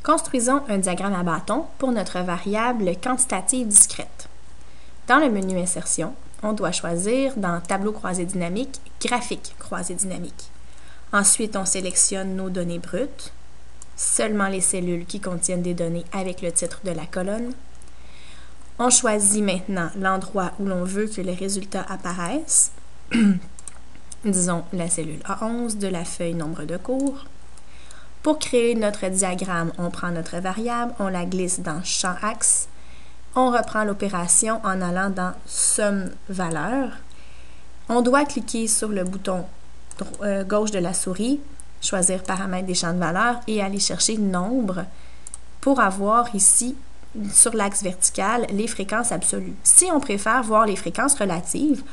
Construisons un diagramme à bâton pour notre variable quantitative discrète. Dans le menu Insertion, on doit choisir dans Tableau croisé dynamique, Graphique croisé dynamique. Ensuite, on sélectionne nos données brutes, seulement les cellules qui contiennent des données avec le titre de la colonne. On choisit maintenant l'endroit où l'on veut que les résultats apparaissent. Disons la cellule A11 de la feuille nombre de cours. Pour créer notre diagramme, on prend notre variable, on la glisse dans Champ Axe. On reprend l'opération en allant dans Somme valeur. On doit cliquer sur le bouton gauche de la souris, choisir Paramètres des champs de valeur et aller chercher Nombre pour avoir ici, sur l'axe vertical, les fréquences absolues. Si on préfère voir les fréquences relatives,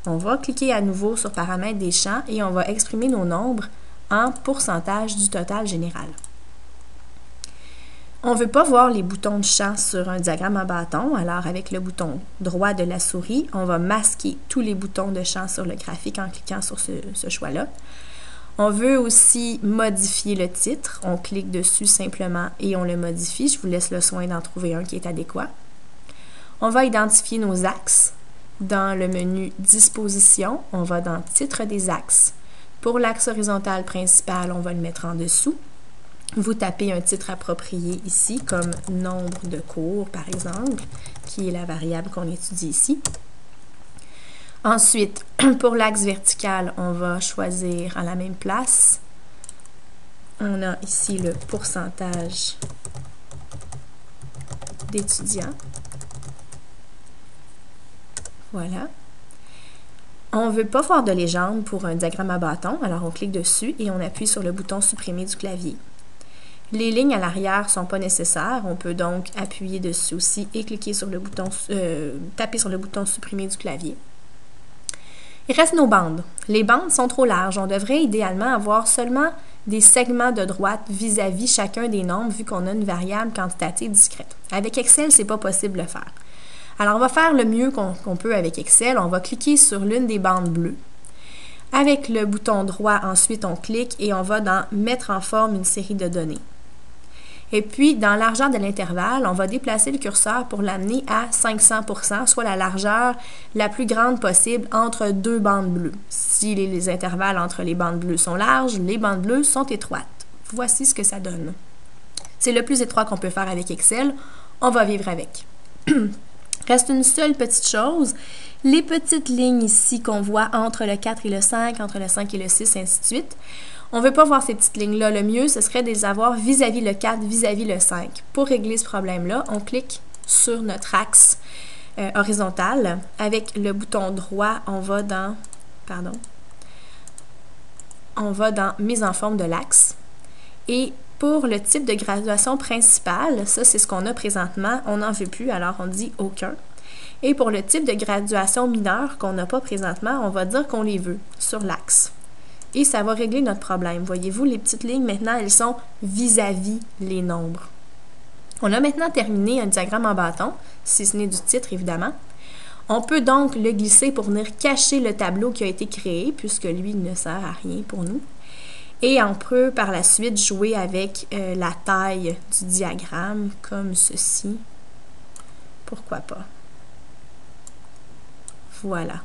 on va cliquer à nouveau sur Paramètres des champs et on va exprimer nos nombres en pourcentage du total général. On ne veut pas voir les boutons de champ sur un diagramme à bâton, alors avec le bouton droit de la souris, on va masquer tous les boutons de champ sur le graphique en cliquant sur ce choix-là. On veut aussi modifier le titre. On clique dessus simplement et on le modifie. Je vous laisse le soin d'en trouver un qui est adéquat. On va identifier nos axes. Dans le menu Disposition, on va dans Titre des axes. Pour l'axe horizontal principal, on va le mettre en dessous. Vous tapez un titre approprié ici, comme nombre de cours, par exemple, qui est la variable qu'on étudie ici. Ensuite, pour l'axe vertical, on va choisir à la même place. On a ici le pourcentage d'étudiants. Voilà. On ne veut pas voir de légende pour un diagramme à bâton, alors on clique dessus et on appuie sur le bouton supprimer du clavier. Les lignes à l'arrière ne sont pas nécessaires, on peut donc appuyer dessus aussi et cliquer sur le bouton, taper sur le bouton supprimer du clavier. Il reste nos bandes. Les bandes sont trop larges. On devrait idéalement avoir seulement des segments de droite vis-à-vis chacun des nombres vu qu'on a une variable quantitative discrète. Avec Excel, ce n'est pas possible de le faire. Alors, on va faire le mieux qu'on peut avec Excel. On va cliquer sur l'une des bandes bleues. Avec le bouton droit, ensuite, on clique et on va dans « Mettre en forme une série de données ». Et puis, dans la largeur de l'intervalle, on va déplacer le curseur pour l'amener à 500%, soit la largeur la plus grande possible entre deux bandes bleues. Si les intervalles entre les bandes bleues sont larges, les bandes bleues sont étroites. Voici ce que ça donne. C'est le plus étroit qu'on peut faire avec Excel. On va vivre avec. Reste une seule petite chose. Les petites lignes ici qu'on voit entre le 4 et le 5, entre le 5 et le 6, ainsi de suite. On ne veut pas voir ces petites lignes-là. Le mieux, ce serait de les avoir vis-à-vis le 4, vis-à-vis le 5. Pour régler ce problème-là, on clique sur notre axe horizontal. Avec le bouton droit, on va dans Mise en forme de l'axe. Et pour le type de graduation principale, ça c'est ce qu'on a présentement, on n'en veut plus, alors on dit aucun. Et pour le type de graduation mineure qu'on n'a pas présentement, on va dire qu'on les veut sur l'axe. Et ça va régler notre problème. Voyez-vous, les petites lignes, maintenant, elles sont vis-à-vis les nombres. On a maintenant terminé un diagramme en bâton, si ce n'est du titre, évidemment. On peut donc le glisser pour venir cacher le tableau qui a été créé, puisque lui ne sert à rien pour nous. Et on peut, par la suite, jouer avec la taille du diagramme, comme ceci. Pourquoi pas? Voilà.